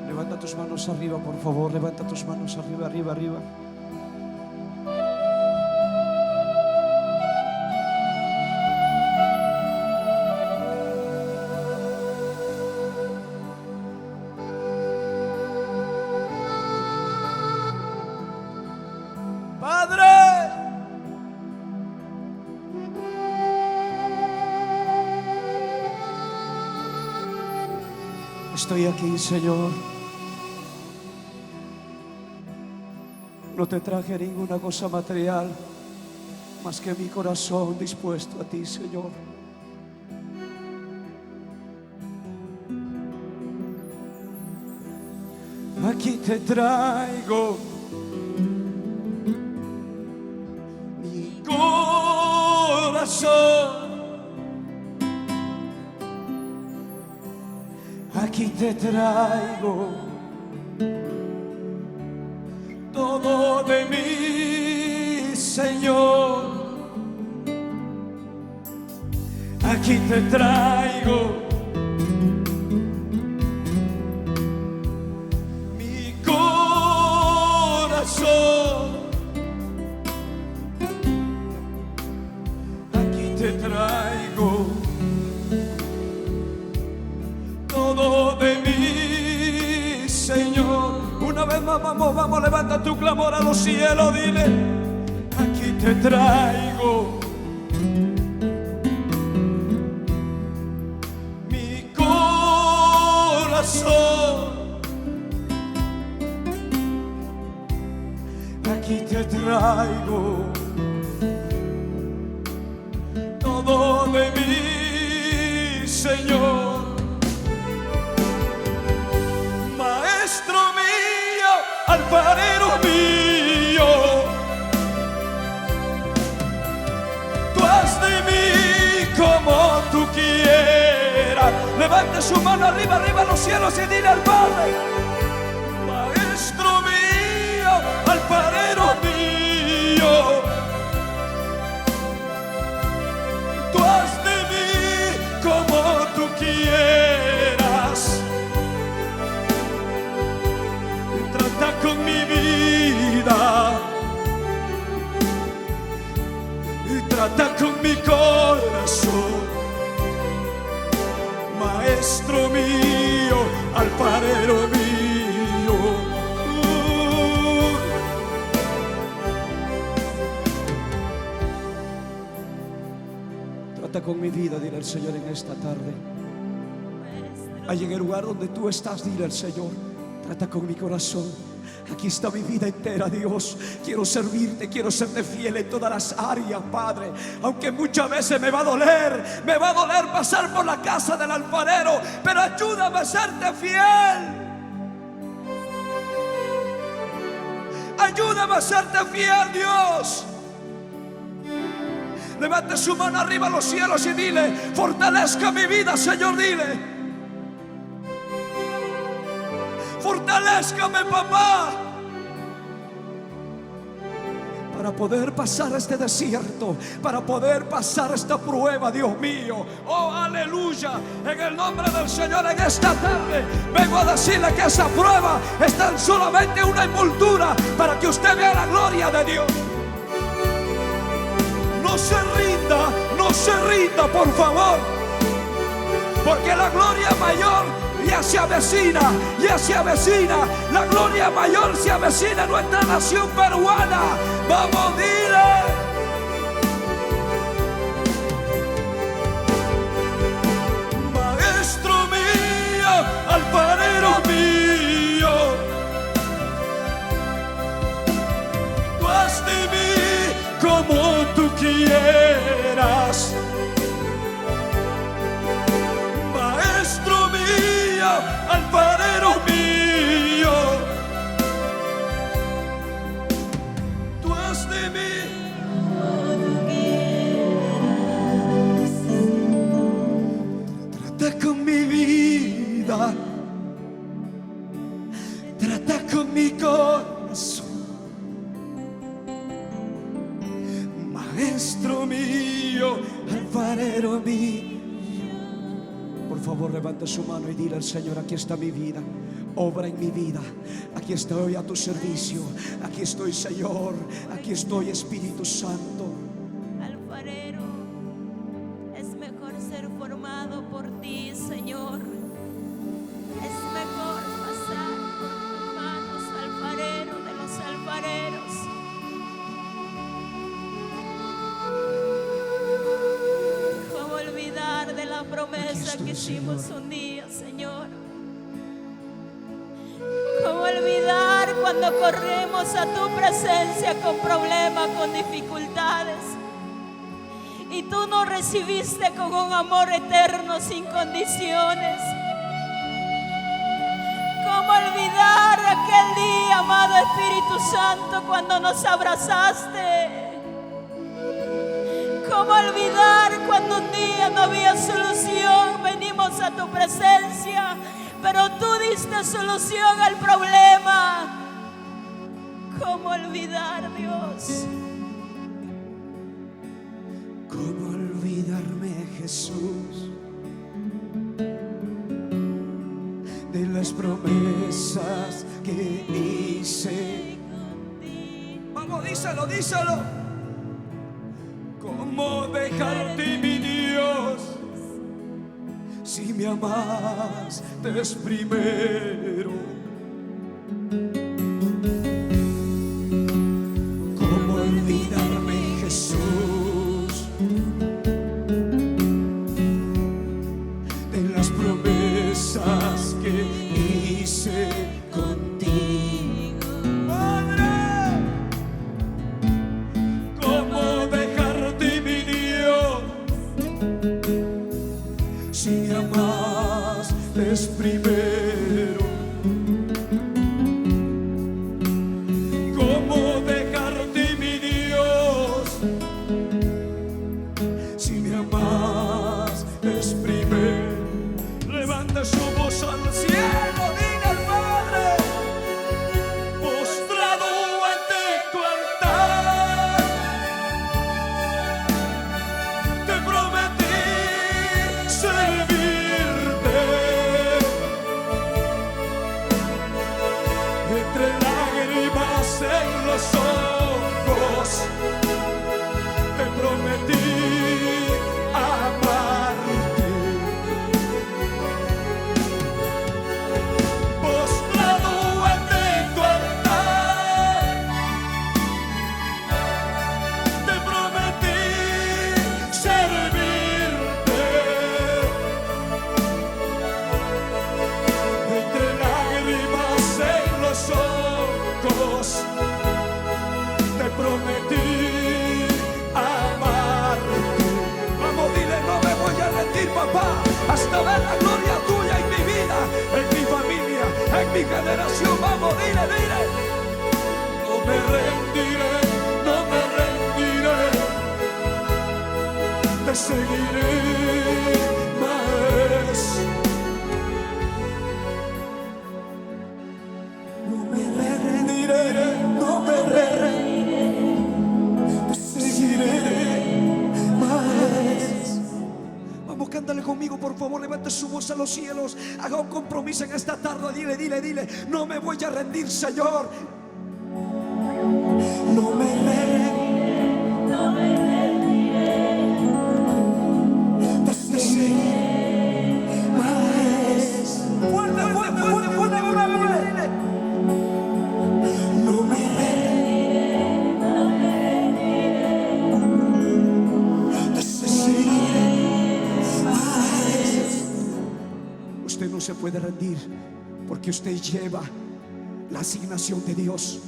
Levanta tus manos arriba, por favor. Levanta tus manos arriba, arriba, arriba. Padre, estoy aquí, Señor. No te traje ninguna cosa material más que mi corazón dispuesto a ti, Señor. Aquí te traigo mi corazón. Aquí te traigo todo de mí, Señor. Aquí te traigo mi corazón. Aquí te traigo todo de mí, Señor. Una vez más, vamos, levanta tu clamor a los cielos, dile: aquí te traigo mi corazón. Aquí te traigo todo de mí, Señor. Maestro mío, alfarero mío, tú haz de mí como tú quieras. Levante su mano arriba, arriba a los cielos y dile al Padre: Maestro mío, alfarero mío, tú haz de mí como tú quieras. Trata con mi vida y trata con mi corazón. Maestro mío, alfarero mío, trata con mi vida, dile al Señor en esta tarde. Allí en el lugar donde tú estás, dile al Señor: trata con mi corazón. Aquí está mi vida entera, Dios. Quiero servirte, quiero serte fiel en todas las áreas, Padre. Aunque muchas veces me va a doler pasar por la casa del alfarero, pero ayúdame a serte fiel. Ayúdame a serte fiel, Dios. Levante su mano arriba a los cielos y dile: fortalezca mi vida, Señor, dile. Fortalézcame, papá, para poder pasar este desierto, para poder pasar esta prueba, Dios mío. Oh, aleluya. En el nombre del Señor, en esta tarde vengo a decirle que esa prueba es tan solamente una envoltura para que usted vea la gloria de Dios. No se rinda, por favor, porque la gloria mayor ya se avecina, ya se avecina. La gloria mayor se avecina en nuestra nación peruana. Vamos, dile: Maestro mío, alfarero mío, tú haz de mí como tú quieras. Maestro mío, alfarero mío, tú haz de mí trata con mi vida, trata con mi corazón. Maestro mío, alfarero mío, favor, levante su mano y dile al Señor: aquí está mi vida, obra en mi vida. Aquí estoy a tu servicio. Aquí estoy, Señor. Aquí estoy, Espíritu Santo. Alfarero, es mejor ser formado por ti, Señor. Es mejor pasar por tus manos, alfarero de los alfareros. ¿Cómo olvidar de la promesa que hicimos un día, Señor? ¿Cómo olvidar cuando corremos a tu presencia con problemas, con dificultades? Y tú nos recibiste con un amor eterno sin condiciones. ¿Cómo olvidar aquel día, amado Espíritu Santo, cuando nos abrazaste? ¿Cómo olvidar cuando un día no había solución? Venimos a tu presencia, pero tú diste solución al problema. ¿Cómo olvidar, Dios? ¿Cómo olvidarme, Jesús, de las promesas que hice? Vamos, díselo, díselo. ¿Cómo dejarte, mi Dios, si me amaste primero? ¿Cómo olvidarme, Jesús, de las promesas que hice contigo? Padre, ¿cómo dejarte, mi Dios, si me amaste primero? ¿Cómo dejarte, mi Dios, si me amaste primero? Levanta su voz al cielo, dile al Padre: postrado ante tu altar, te prometí servirte. Entre lágrimas en los ojos, te prometí amarte. Postrado ante tu altar, te prometí servirte. Entre lágrimas en los ojos, te prometí amarte. Vamos, dile: no me voy a rendir, papá, hasta ver la gloria tuya en mi vida, en mi familia, en mi generación. Vamos, dile, dile: no me rendiré, no me rendiré, te seguiré más. No me rendiré, no me rendiré, te seguiré más. Vamos, cántale conmigo, por favor. Levante su voz a los cielos. Haga un compromiso en esta tarde. Dile, dile, dile: no me voy a rendir, Señor. No me rendiré, no me rendiré, te seguiré más. Fuerte, fuerte, fuerte, fuerte, fuerte. No me rendiré, no me rendiré, te seguiré más. Usted no se puede rendir porque usted lleva la asignación de Dios.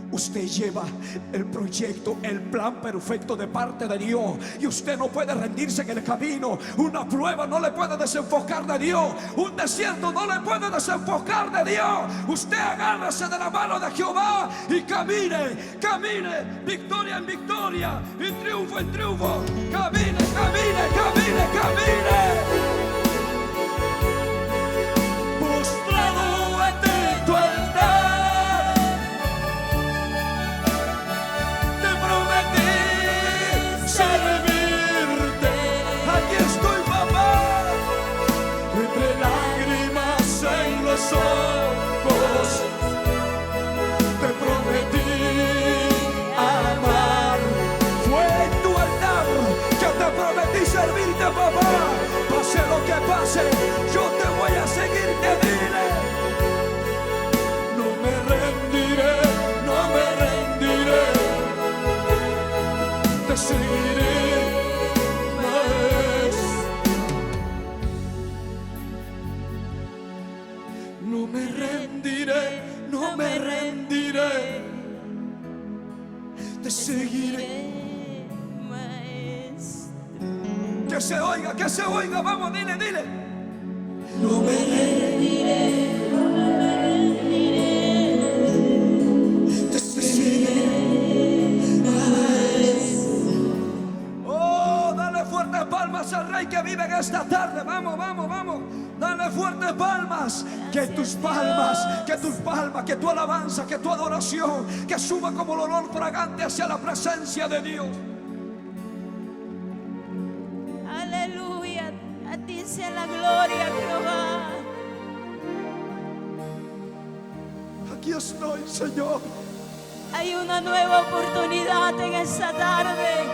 Usted lleva el proyecto, el plan perfecto de parte de Dios, y usted no puede rendirse en el camino. Una prueba no le puede desenfocar de Dios. Un desierto no le puede desenfocar de Dios. Usted agárrese de la mano de Jehová y camine, camine, victoria en victoria y triunfo en triunfo. Camine, camine, camine, camine. Postrado ante tu altar, te prometí servirte. Aquí estoy, papá. dice, yo te voy a seguir, te dile. No me rendiré, no me rendiré, te seguiré, maestro. No me rendiré, no me rendiré, te seguiré. Que se oiga, vamos, dile, dile. No me rendiré, no me rendiré, te seguiré. Oh, dale fuertes palmas al Rey que vive en esta tarde. Vamos, vamos, vamos. Dale fuertes palmas. Que tus palmas, que tus palmas, que tu alabanza, que tu adoración, que suba como el olor fragante hacia la presencia de Dios. Aleluya, a ti sea la gloria, Jehová. Aquí estoy, Señor. Hay una nueva oportunidad en esta tarde.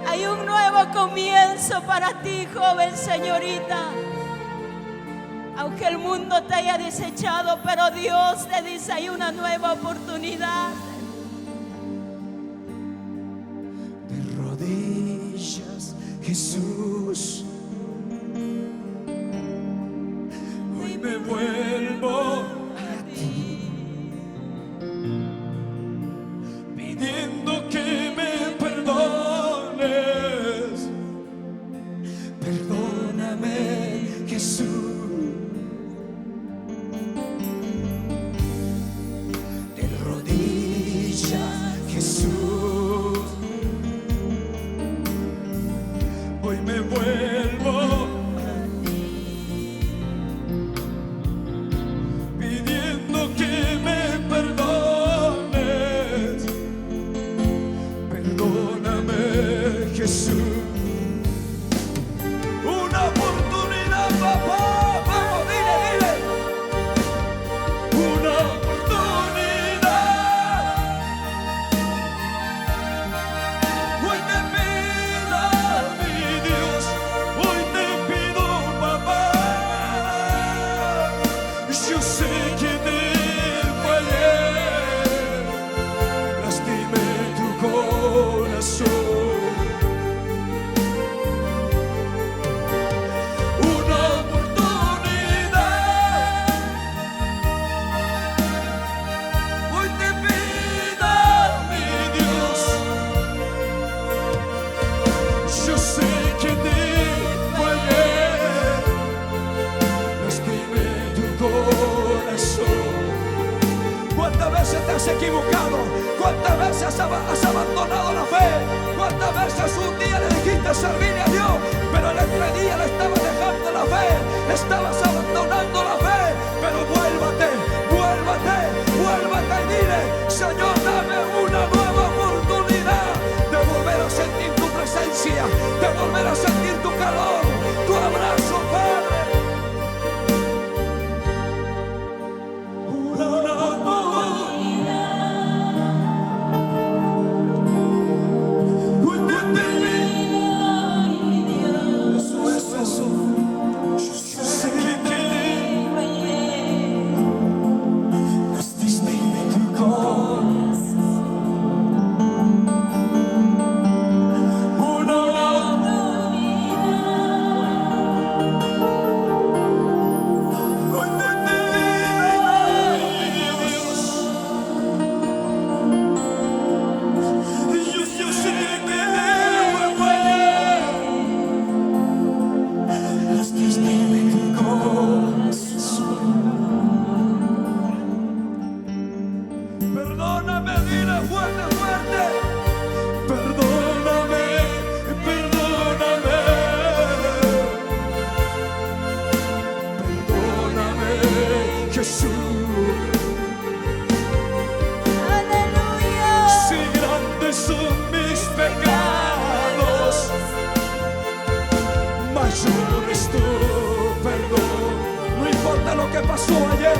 Hay un nuevo comienzo para ti, joven señorita. Aunque el mundo te haya desechado, pero Dios te dice, hay una nueva oportunidad. De rodillas, Jesús, hoy me vuelvo a ti, pidiendo que me perdones. Perdóname, Jesús. De rodillas, Jesús, hoy me vuelvo a ti, pidiendo que me perdones. Perdóname, Jesús. Una oportunidad, papá. Vamos, dile, dile. Una oportunidad. Hoy te pido, mi Dios, hoy te pido, papá. Yo sé que te fallé, lastimé tu corazón. Una oportunidad. Hoy te pido, mi Dios. Yo sé que te fallé, lastimé tu corazón. ¿Cuántas veces te has equivocado? ¿Cuántas veces has abandonado la fe? ¿Cuántas veces un día le dijiste servirle a Dios, pero el otro día le estabas dejando la fe, estabas abandonando la fe? Pero vuélvate, vuélvate, vuélvate y dile, Señor, dame una nueva oportunidad de volver a sentir tu presencia, de volver a sentir tu calor, tu abrazo, Padre. Una Perdóname, dile fuerte, fuerte. Perdóname, perdóname. Perdóname, Jesús. Aleluya. Si grandes son mis pecados, mayor es tu perdón. No importa lo que pasó ayer,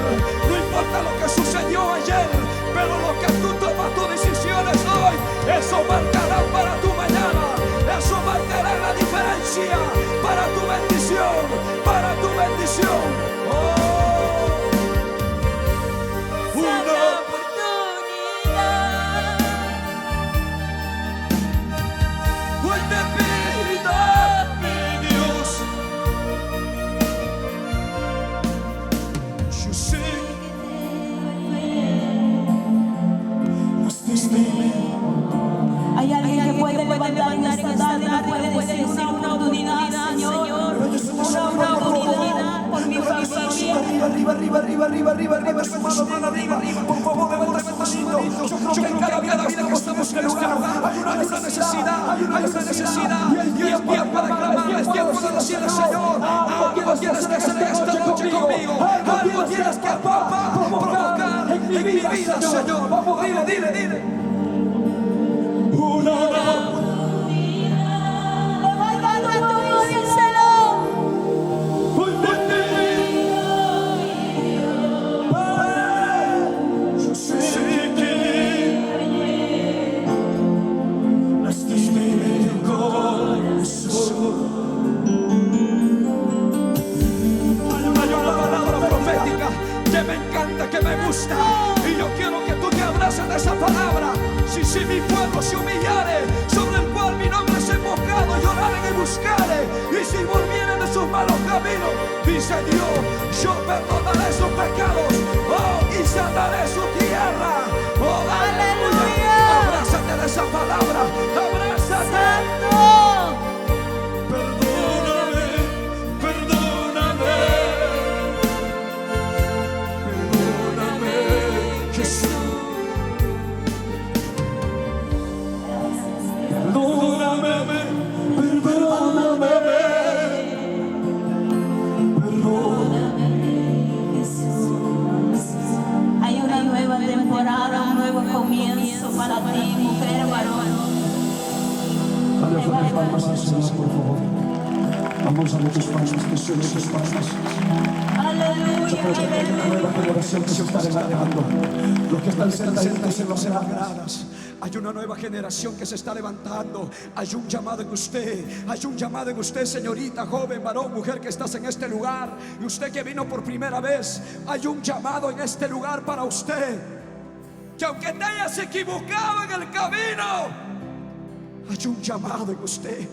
no importa lo que sucedió ayer, pero lo que tú tomas tus decisiones hoy, eso marcará para tu mañana, eso marcará la diferencia para tu bendición. necesidad, hay una necesidad. Y es tiempo de clamarle, es tiempo de decirle: Señor, algo tienes que hacer esta noche conmigo. Algo tienes que, papá, provocar en mi vida, Señor. Dile. Levanta tu mano, díselo. Yo sé que lastimé mi corazón. Hay una palabra profética que me encanta, que me gusta, y yo quiero que tú te abraces de esa palabra. Si mi pueblo se humillare, sobre el cual mi nombre es invocado, lloraren y buscare, y si volvieren de sus malos caminos, dice Dios, yo perdonaré sus pecados, y sanaré su tierra. Aleluya. Abrázate de esa palabra, abrázate. Por favor, vamos a ver tus pasos, que son tus pasos. Aleluya. Hay una nueva generación que se está levantando. Los que están sentados en las gradas, hay una nueva generación que se está levantando. Hay un llamado en usted. Hay un llamado en usted, señorita, joven, varón, mujer, que estás en este lugar. Y usted que vino por primera vez, hay un llamado en este lugar para usted. Que aunque te hayas equivocado en el camino, hay un llamado en usted.